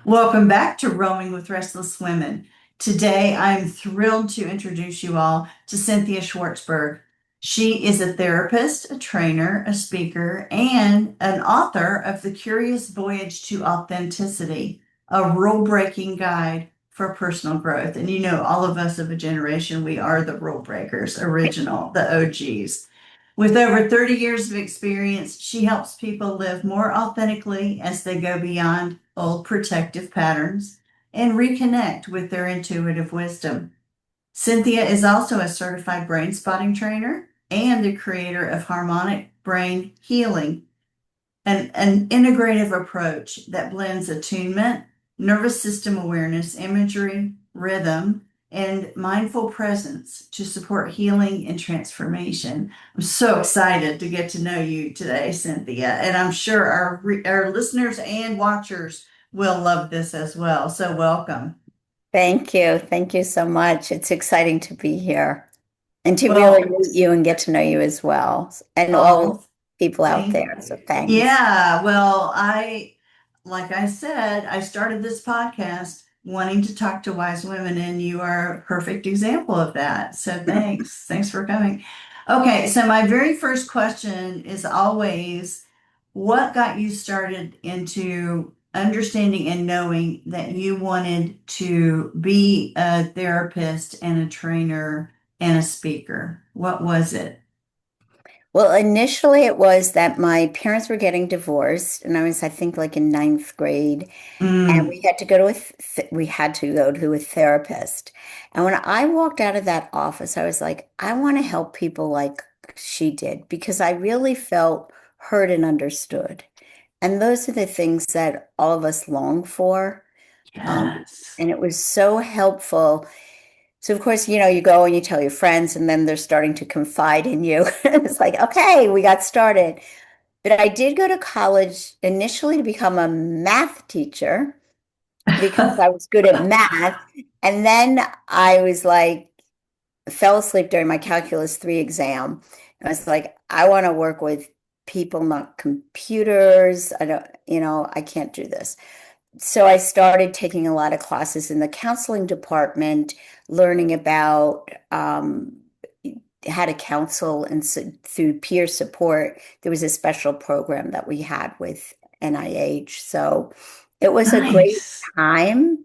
Welcome back to Roaming with Restless Women. Today, I'm thrilled to introduce you all to Cynthia Schwartzberg. She is a therapist, a trainer, a speaker, and an author of The Curious Voyage to Authenticity, a rule-breaking guide for personal growth. And you know, all of us of a generation, we are the rule breakers, original, the OGs. With over 30 years of experience, she helps people live more authentically as they go beyond old protective patterns and reconnect with their intuitive wisdom. Cynthia is also a certified brain spotting trainer and the creator of Harmonic Brain Healing, an integrative approach that blends attunement, nervous system awareness, imagery, rhythm, and mindful presence to support healing and transformation. I'm so excited to get to know you today, Cynthia, and I'm sure our listeners and watchers will love this as well. So welcome. Thank you. Thank you so much. It's exciting to be here and to really Well, meet you and get to know you as well, and all oh, people out thank there. So thanks. Yeah, well, like I said, I started this podcast wanting to talk to wise women, and you are a perfect example of that. So thanks. Thanks for coming. Okay, so my very first question is always, what got you started into understanding and knowing that you wanted to be a therapist and a trainer and a speaker? What was it? Well, initially it was that my parents were getting divorced, and I think, like in ninth grade, and Mm. we had to go to a therapist. And when I walked out of that office, I was like, I want to help people like she did because I really felt heard and understood. And those are the things that all of us long for. Yes. And it was so helpful. So, of course, you go and you tell your friends, and then they're starting to confide in you. It's like, okay, we got started. But I did go to college initially to become a math teacher because I was good at math. And then I was like, fell asleep during my Calculus 3 exam. And I was like, I want to work with people, not computers. I can't do this. So I started taking a lot of classes in the counseling department, learning about how to counsel, and so, through peer support, there was a special program that we had with NIH. So it was a great Nice. time.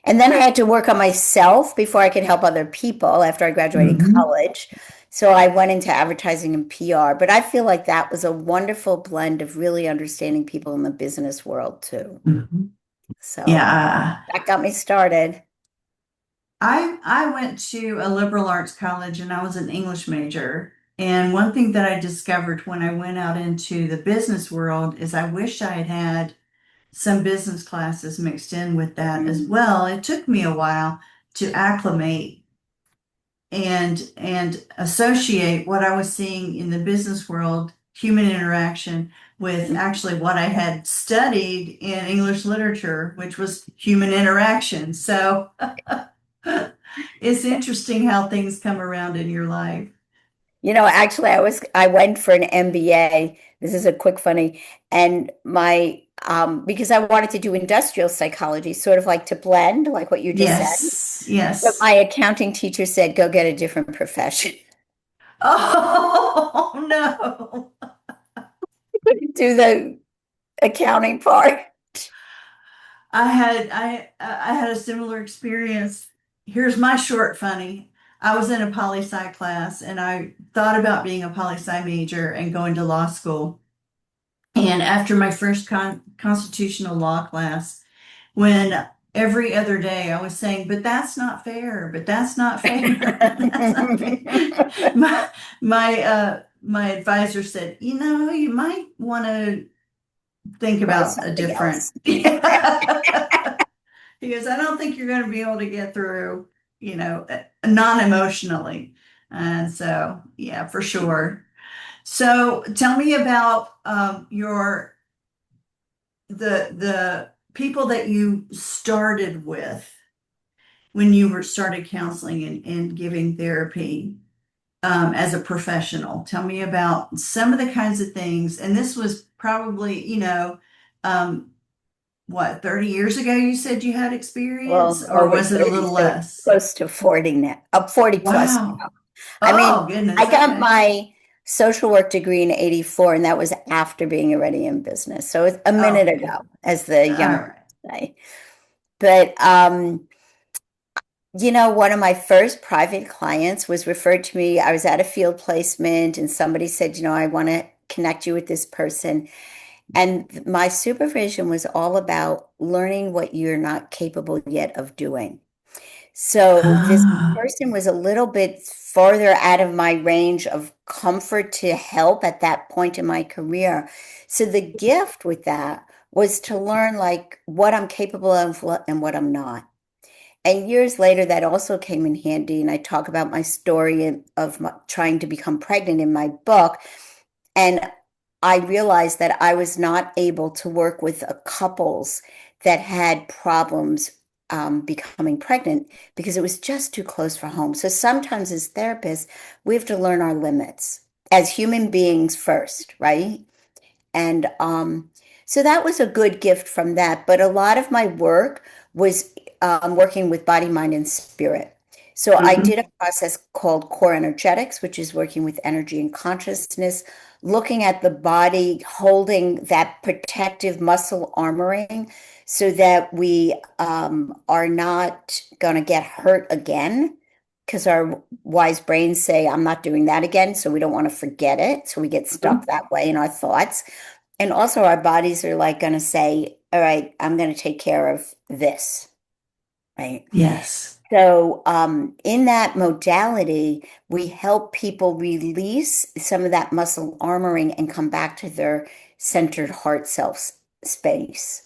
And then I had to work on myself before I could help other people after I graduated Hmm. college. So I went into advertising and PR, but I feel like that was a wonderful blend of really understanding people in the business world too. Hmm. So Yeah. that got me started. I went to a liberal arts college and I was an English major. And one thing that I discovered when I went out into the business world is I wish I had had some business classes mixed in with that as Mm. well. It took me a while to acclimate and associate what I was seeing in the business world, human interaction, with actually what I had studied in English literature, which was human interaction. So it's interesting how things come around in your life. Actually, I went for an MBA. This is a quick funny, and my because I wanted to do industrial psychology, sort of like to blend, like what you just said. Yes, But yes. my accounting teacher said, "Go get a different profession." Oh no. Do the accounting part. I had a similar experience. Here's my short funny. I was in a poli sci class and I thought about being a poli sci major and going to law school. And after my first constitutional law class, when every other day I was saying, but that's not fair, but that's not fair, that's not fair. My advisor said, you might want to think Try about a something different. else. He goes, I don't think you're going to be able to get through, non-emotionally. And so, yeah, for sure. So tell me about your the people that you started with when you were started counseling and giving therapy as a professional. Tell me about some of the kinds of things. And this was probably, um, what, 30 years ago you said you had experience, Well, or over was it a 30, little so less? close to 40 now, up 40 plus Wow. now. I Oh, mean, I goodness. got Okay. my social work degree in 84, and that was after being already in business. So it's a minute Okay. ago, as the All young right. say. But one of my first private clients was referred to me. I was at a field placement, and somebody said, I want to connect you with this person. And my supervision was all about learning what you're not capable yet of doing. So this Ah. person was a little bit farther out of my range of comfort to help at that point in my career. So the gift with that was to learn like what I'm capable of and what I'm not. And years later, that also came in handy. And I talk about my story of trying to become pregnant in my book. And I realized that I was not able to work with couples that had problems becoming pregnant because it was just too close for home. So sometimes as therapists, we have to learn our limits as human beings first, right? And so that was a good gift from that. But a lot of my work was working with body, mind, and spirit. So I Mhm. did a process called core energetics, which is working with energy and consciousness, looking at the body, holding that protective muscle armoring so that we are not going to get hurt again. Because our wise brains say, I'm not doing that again. So we don't want to forget it. So we get stuck Mhm. that way in our thoughts. And also, our bodies are like going to say, all right, I'm going to take care of this, right? Yes. So, in that modality, we help people release some of that muscle armoring and come back to their centered heart self space.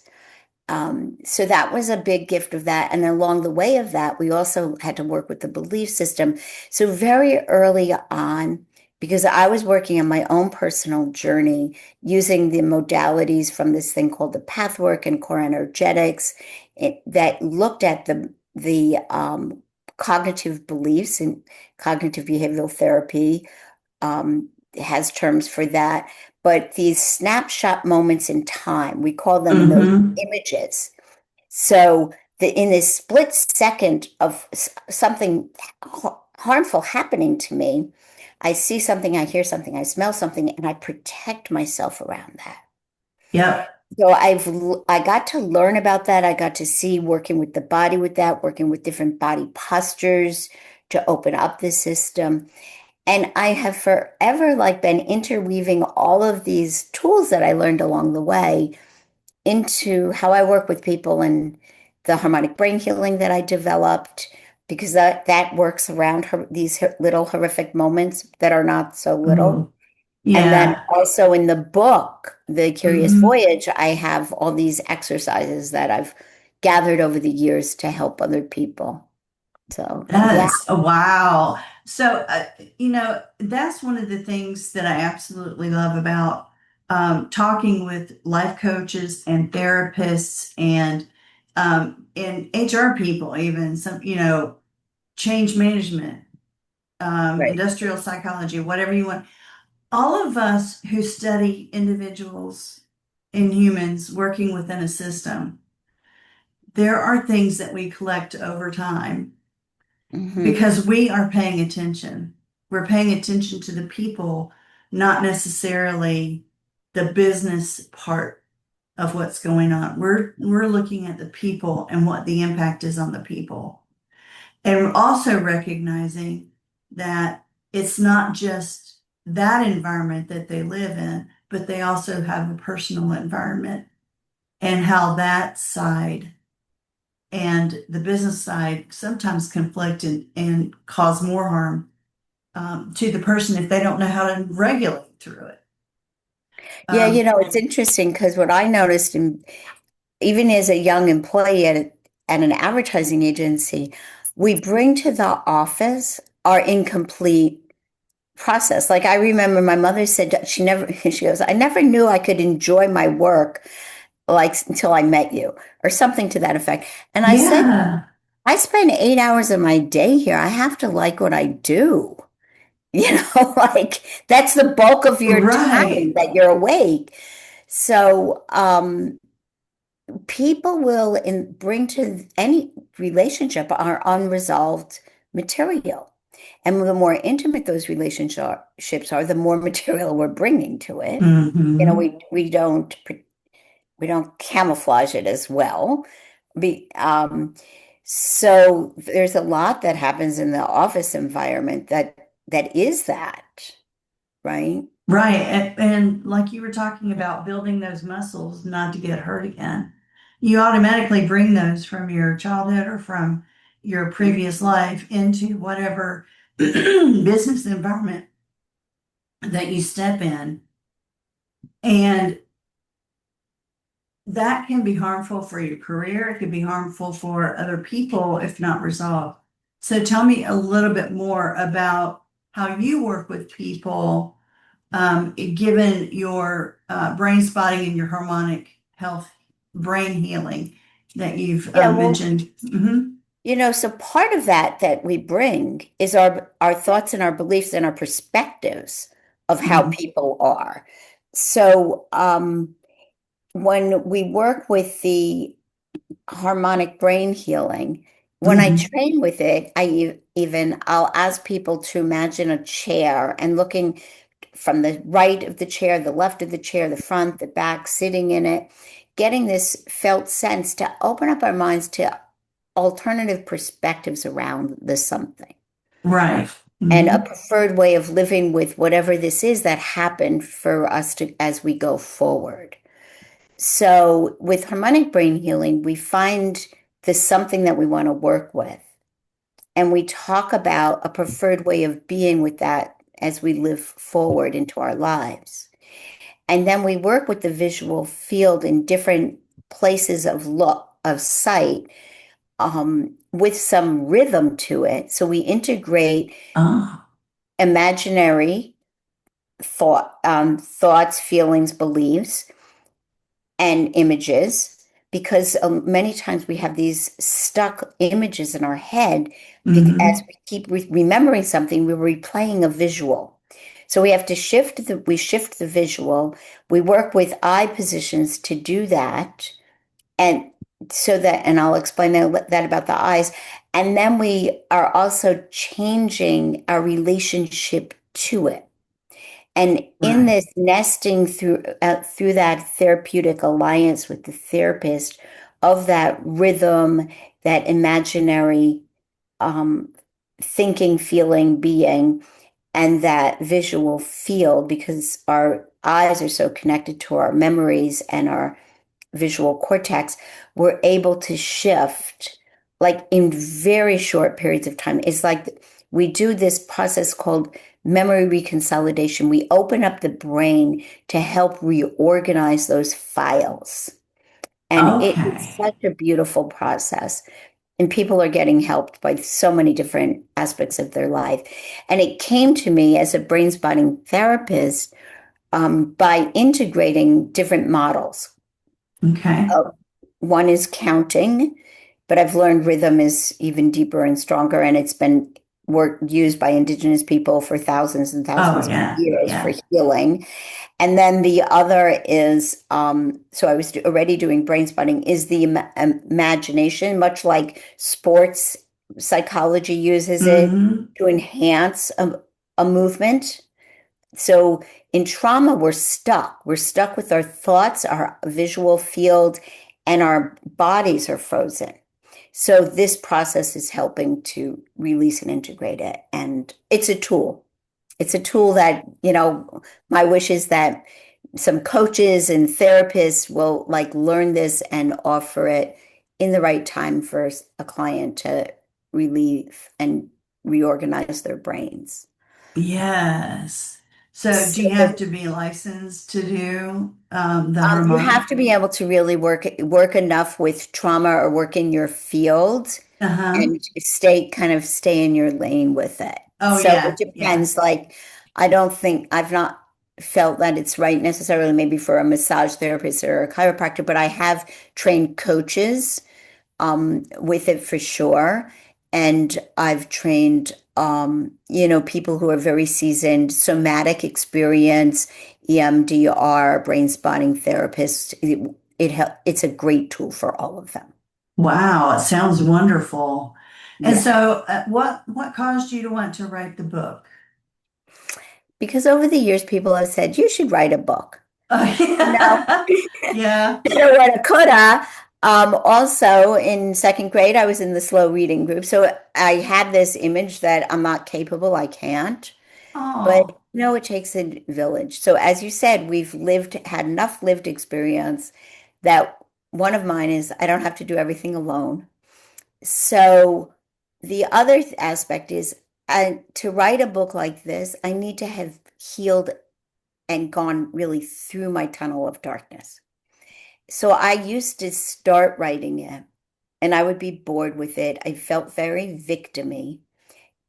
So that was a big gift of that. And along the way of that, we also had to work with the belief system. So very early on, because I was working on my own personal journey using the modalities from this thing called the pathwork and core energetics that looked at the cognitive beliefs and cognitive behavioral therapy has terms for that. But these snapshot moments in time, we call them those Mm-hmm. images. So in this split second of something harmful happening to me, I see something, I hear something, I smell something, and I protect myself around that. Yep. So I got to learn about that. I got to see working with the body with that, working with different body postures to open up the system. And I have forever like been interweaving all of these tools that I learned along the way into how I work with people and the harmonic brain healing that I developed because that works around these little horrific moments that are not so little. Oh, And then yeah. also in the book, The Curious Mm-hmm. Voyage, I have all these exercises that I've gathered over the years to help other people. So, yeah. That's wow. So, that's one of the things that I absolutely love about talking with life coaches and therapists and HR people, even some, change management, Right. industrial psychology, whatever you want. All of us who study individuals and humans working within a system, there are things that we collect over time Hmm. because we are paying attention. We're paying attention to the people, not necessarily the business part of what's going on. We're looking at the people and what the impact is on the people. And we're also recognizing that it's not just that environment that they live in, but they also have a personal environment and how that side and the business side sometimes conflict and cause more harm to the person if they don't know how to regulate through it. Yeah, Um, it's interesting because what I noticed even as a young employee at an advertising agency, we bring to the office our incomplete process. Like I remember my mother said that she goes, I never knew I could enjoy my work like until I met you, or something to that effect. And I said, yeah, I spend 8 hours of my day here. I have to like what I do. Like that's the bulk of your time right. that you're awake. So, people will bring to any relationship our unresolved material. And the more intimate those relationships are, the more material we're bringing to it. You know, Mm-hmm. we don't camouflage it as well. Be, so there's a lot that happens in the office environment that is that, right? Right. And like you were talking about building those muscles not to get hurt again, you automatically bring those from your childhood or from your previous life into whatever business environment that you step in. And that can be harmful for your career. It can be harmful for other people if not resolved. So tell me a little bit more about how you work with people, given your brain spotting and your harmonic health brain healing that you've Yeah, well, mentioned. Hmm. so part of that we bring is our thoughts and our beliefs and our perspectives of how Hmm. people are. So, when we work with the harmonic brain healing, when I Hmm. train with it, I'll ask people to imagine a chair and looking from the right of the chair, the left of the chair, the front, the back, sitting in it, getting this felt sense to open up our minds to alternative perspectives around the something Right. and a Hmm. preferred way of living with whatever this is that happened for us to as we go forward. So with harmonic brain healing, we find this something that we want to work with. And we talk about a preferred way of being with that as we live forward into our lives. And then we work with the visual field in different places of look, of sight, with some rhythm to it. So we integrate Oh. imaginary thoughts, feelings, beliefs, and images because many times we have these stuck images in our head as Hmm. we keep remembering something, we're replaying a visual. So we shift the visual. We work with eye positions to do that. And and I'll explain that about the eyes. And then we are also changing our relationship to it. And in Right. this nesting through that therapeutic alliance with the therapist of that rhythm, that imaginary um, thinking, feeling, being, and that visual field, because our eyes are so connected to our memories and our visual cortex, we're able to shift like in very short periods of time. It's like we do this process called memory reconsolidation. We open up the brain to help reorganize those files. And it is Okay. such a beautiful process. And people are getting helped by so many different aspects of their life. And it came to me as a brain spotting therapist by integrating different models. Okay. Uh, One is counting, but I've learned rhythm is even deeper and stronger, and it's been used by indigenous people for thousands and Oh, thousands of yeah. years for Yeah. healing. And then the other is, so I was already doing brain spotting, is the imagination, much like sports psychology uses it Hmm. to enhance a movement. So in trauma, we're stuck. We're stuck with our thoughts, our visual field, and our bodies are frozen. So this process is helping to release and integrate it. And it's a tool. It's a tool that, my wish is that some coaches and therapists will like learn this and offer it in the right time for a client to relieve and reorganize their brains. Yes. So do So you have to be licensed to do the You harmonic? have to be able to really work enough with trauma or work in your field Uh-huh. and stay in your lane with it. Oh, So it yeah. Yeah. depends. Like, I don't think I've not felt that it's right necessarily maybe for a massage therapist or a chiropractor, but I have trained coaches with it for sure. And I've trained, people who are very seasoned, somatic experience, EMDR, brain spotting therapists. it's a great tool for all of them. Wow, it sounds wonderful. And Yeah. so, what caused you to want to write the book? Because over the years, people have said, you should write a book. No, Yeah. Yeah. shoulda, coulda. Also, in second grade, I was in the slow reading group. So I had this image that I'm not capable, I can't. But Oh, it takes a village. So as you said, had enough lived experience that one of mine is I don't have to do everything alone. So the other aspect is to write a book like this, I need to have healed and gone really through my tunnel of darkness. So I used to start writing it and I would be bored with it. I felt very victimy,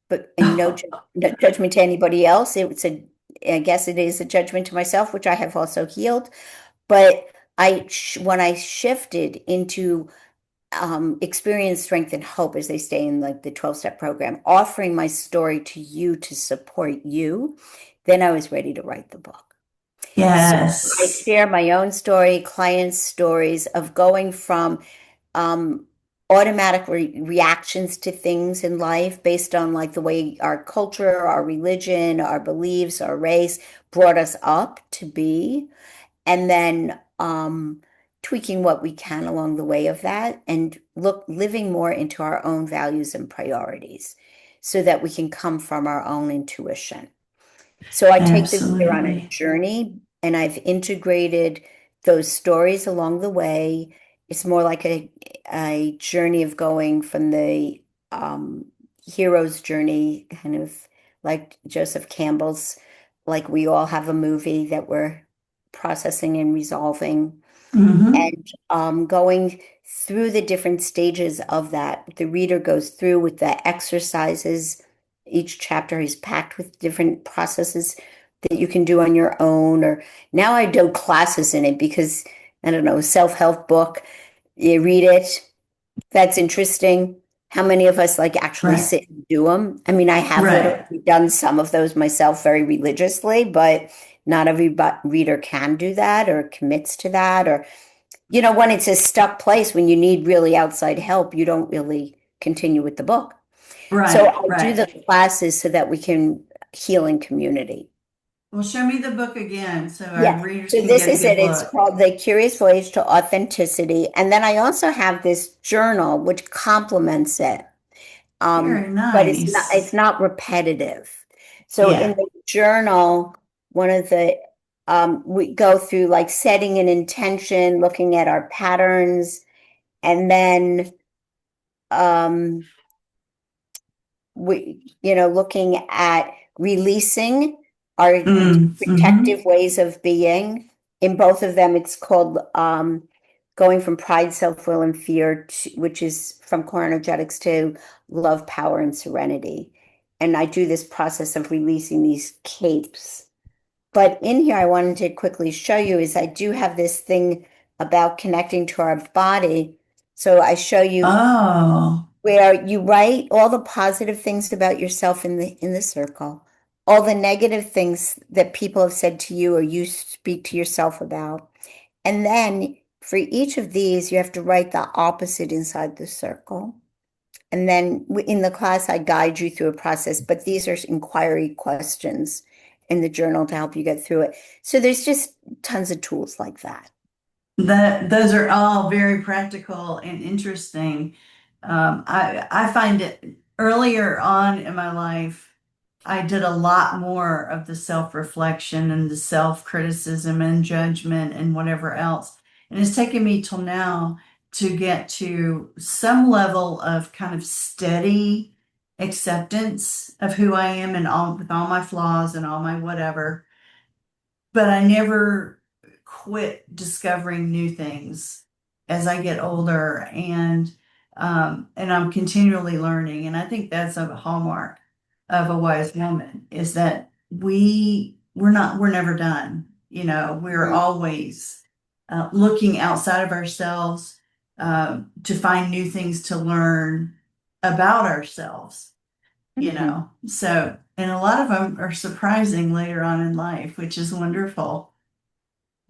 but and no judgment to anybody else. I guess it is a judgment to myself, which I have also healed. But when I shifted into experience, strength, and hope, as they say in like the 12-step program, offering my story to you to support you, then I was ready to write the book. So I yes. share my own story, clients' stories of going from um, automatic reactions to things in life based on like the way our culture, our religion, our beliefs, our race brought us up to be, and then tweaking what we can along the way of that and living more into our own values and priorities so that we can come from our own intuition. So I take the reader on a Absolutely. journey and I've integrated those stories along the way. It's more like a journey of going from the hero's journey, kind of like Joseph Campbell's, like we all have a movie that we're processing and resolving Hmm. and going through the different stages of that. The reader goes through with the exercises. Each chapter is packed with different processes that you can do on your own. Or now I do classes in it because I don't know, a self-help book. You read it, that's interesting. How many of us like actually Right. sit and do them? I mean, I have Right. literally done some of those myself very religiously, but not every reader can do that or commits to that. Or when it's a stuck place, when you need really outside help, you don't really continue with the book. So Right. I do Right. the classes so that we can heal in community. Well, show me the book again so our Yeah. readers So can this get a is good it. It's look. called The Curious Voyage to Authenticity. And then I also have this journal which complements it. Very But it's nice. not repetitive. So in Yeah. the journal, one of the we go through like setting an intention, looking at our patterns, and then um, looking at releasing our Mm-hmm. protective ways of being. In both of them, it's called going from pride, self-will, and fear, which is from core energetics, to love, power, and serenity. And I do this process of releasing these capes. But in here, I wanted to quickly show you is I do have this thing about connecting to our body. So I show you Oh, where you write all the positive things about yourself in the circle, all the negative things that people have said to you or you speak to yourself about. And then for each of these, you have to write the opposite inside the circle. And then in the class, I guide you through a process, but these are inquiry questions in the journal to help you get through it. So there's just tons of tools like that. those are all very practical and interesting. I find it earlier on in my life, I did a lot more of the self-reflection and the self-criticism and judgment and whatever else. And it's taken me till now to get to some level of kind of steady acceptance of who I am and all with all my flaws and all my whatever. But I never quit discovering new things as I get older, and I'm continually learning. And I think that's a hallmark of a wise woman is that we're never done. We're Mhm. always looking outside of ourselves to find new things to learn about ourselves. Mhm. And a lot of them are surprising later on in life, which is wonderful.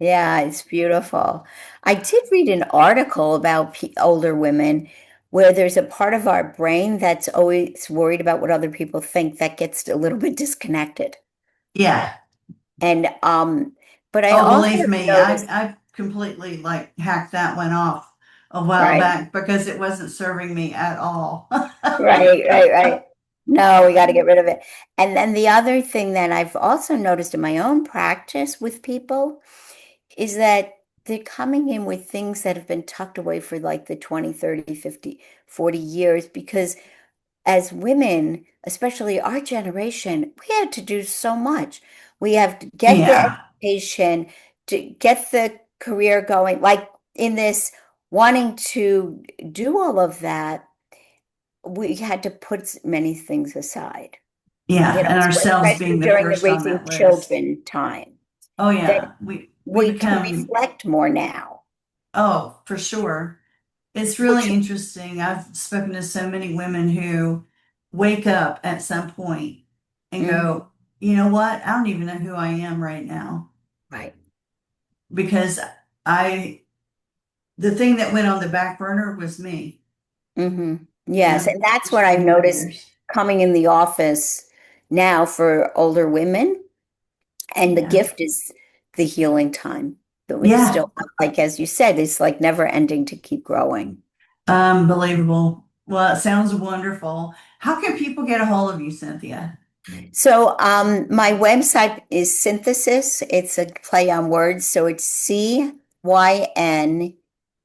Yeah, it's beautiful. I did read an article about older women where there's a part of our brain that's always worried about what other people think that gets a little bit disconnected. Yeah. And but I Oh, also believe me, noticed, I completely like hacked that one off a while right, back because it wasn't serving me at all. right. No, we got to get rid of it. And then the other thing that I've also noticed in my own practice with people is that they're coming in with things that have been tucked away for like the 20, 30, 50, 40 years because as women, especially our generation, we had to do so much. We have to get the Yeah. education, to get the career going. Like in this wanting to do all of that, we had to put many things aside, Yeah. And ourselves especially being the during the first on raising that list. children time, Oh that yeah. We we can become, reflect more now. oh, for sure. It's really Which, interesting. I've spoken to so many women who wake up at some point and mhm, go, you know what? I don't even know who I am right now right. because I, the thing that went on the back burner was me, you Yes, know, and that's just what for I've many noticed years. coming in the office now for older women. And the Yeah. gift is the healing time. Though it's Yeah. still, like as you said, it's like never ending to keep growing. Unbelievable. Well, it sounds wonderful. How can people get a hold of you, Cynthia? So my website is Synthesis. It's a play on words. So it's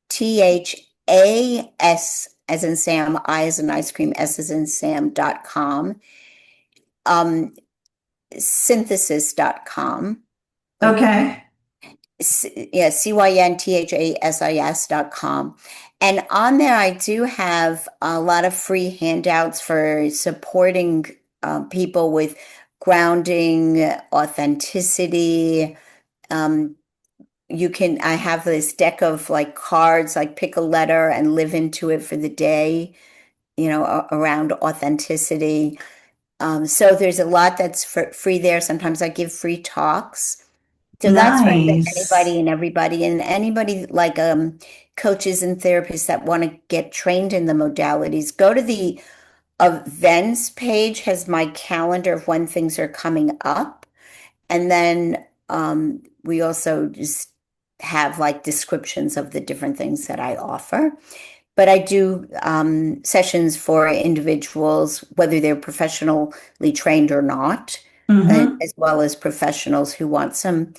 CYNTHAS as in Sam, I as in ice cream, S as in Sam.com. Um, synthesis.com. Okay. Yeah, CYNTHASIS.com. And on there, I do have a lot of free handouts for supporting people with grounding, authenticity. Um, I have this deck of like cards, like pick a letter and live into it for the day, around authenticity. So there's a lot that's free there. Sometimes I give free talks. So that's for Nice. anybody and everybody, and anybody like coaches and therapists that want to get trained in the modalities. Go to the events page, has my calendar of when things are coming up. And then we also just have like descriptions of the different things that I offer. But I do sessions for individuals, whether they're professionally trained or not, Mm-hmm. as well as professionals who want some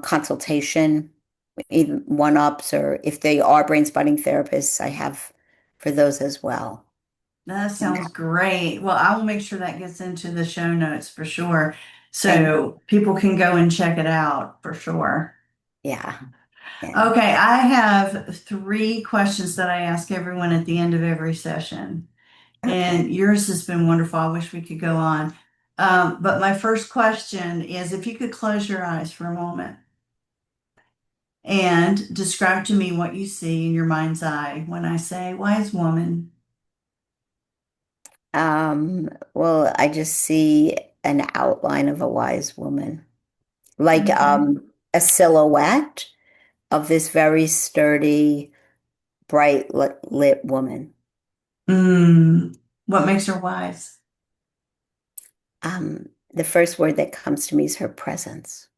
consultation, either one-ups or if they are brain spotting therapists, I have for those as well. That And, sounds great. Well, I will make sure that gets into the show notes for sure. and So people can go and check it out for sure. yeah, yeah. Okay, I have three questions that I ask everyone at the end of every session. Okay. And yours has been wonderful. I wish we could go on. But my first question is if you could close your eyes for a moment and describe to me what you see in your mind's eye when I say wise woman. Well, I just see an outline of a wise woman, like Okay. a silhouette of this very sturdy, bright lit woman. What makes her wise? The first word that comes to me is her presence.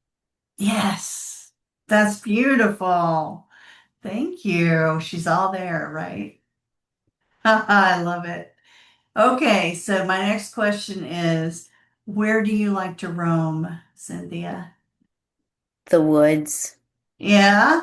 Yes, that's beautiful. Thank you. She's all there, right? I love it. Okay, so my next question is, where do you like to roam, Cynthia? The woods. Yeah?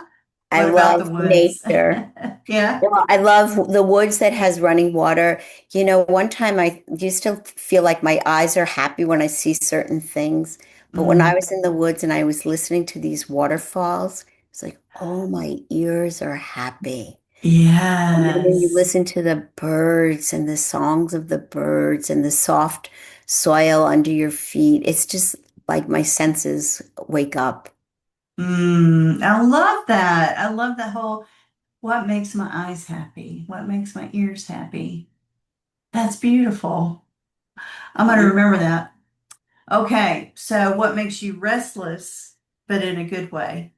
I What about the love woods? nature. Yeah? Well, I love the woods that has running water. One time I used to feel like my eyes are happy when I see certain things. But when I Mm, was in the woods and I was listening to these waterfalls, it's like, oh, my ears are happy. And then when you yes. listen to the birds and the songs of the birds and the soft soil under your feet, it's just like my senses wake up. I love that. I love the whole what makes my eyes happy? What makes my ears happy? That's beautiful. I'm going to Mhm. remember that. Okay, so what makes you restless, but in a good way?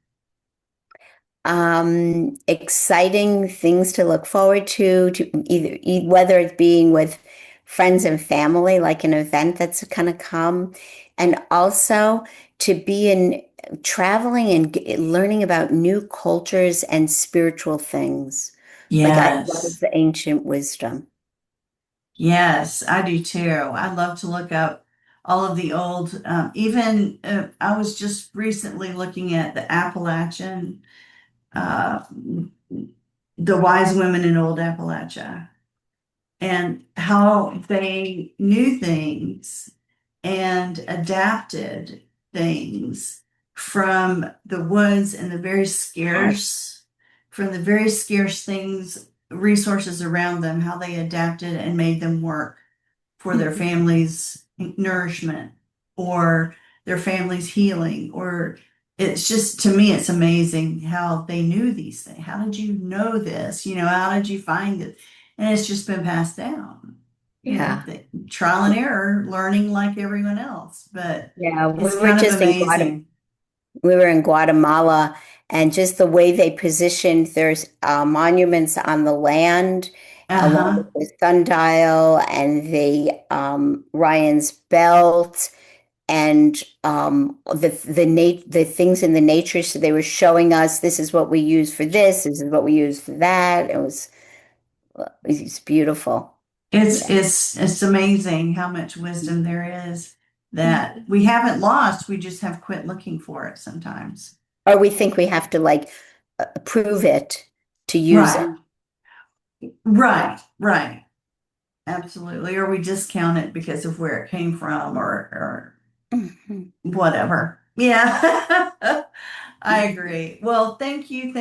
exciting things to look forward to whether it's being with friends and family, like an event that's going to come, and also to be in traveling and learning about new cultures and spiritual things. Like I love Yes. the ancient wisdom. Yes, I do too. I love to look up all of the old, even I was just recently looking at the Appalachian, uh, the wise women in old Appalachia and how they knew things and adapted things from the woods and from the very scarce things, resources around them, how they adapted and made them work for their family's nourishment or their family's healing. Or it's just, to me, it's amazing how they knew these things. How did you know this? How did you find it? And it's just been passed down. Yeah. Trial and error, learning like everyone else, but Yeah, we it's were kind of just in Guatemala. amazing. We were in Guatemala, and just the way they positioned there's monuments on the land, along Uh-huh. with the sundial and the Ryan's belt, and the things in the nature. So they were showing us this is what we use for this is what we use for that. It's beautiful. It's Yeah. it's it's amazing how much wisdom there is that we haven't lost. We just have quit looking for it sometimes. Or we think we have to like prove it to use it. Right, right. Absolutely. Or we discount it because of where it came from or Mhm. whatever. Yeah. I agree. Well, thank you,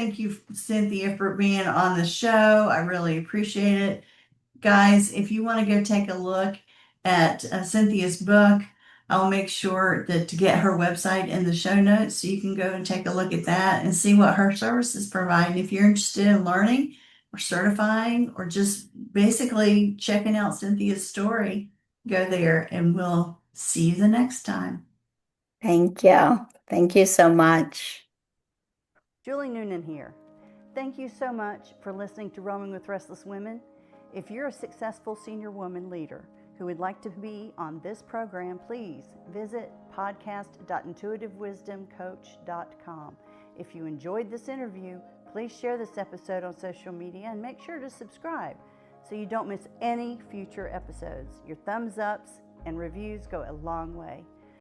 Cynthia, for being on the show. I really appreciate it. Guys, if you want to go take a look at Cynthia's book, I'll make sure that to get her website in the show notes so you can go and take a look at that and see what her services provide. And if you're interested in learning or certifying or just basically checking out Cynthia's story, go there and we'll see you the next time. Thank you. Thank you so much. Julie Noonan here. Thank you so much for listening to Roaming with Restless Women. If you're a successful senior woman leader who would like to be on this program, please visit podcast.intuitivewisdomcoach.com. If you enjoyed this interview, please share this episode on social media and make sure to subscribe so you don't miss any future episodes. Your thumbs ups and reviews go a long way.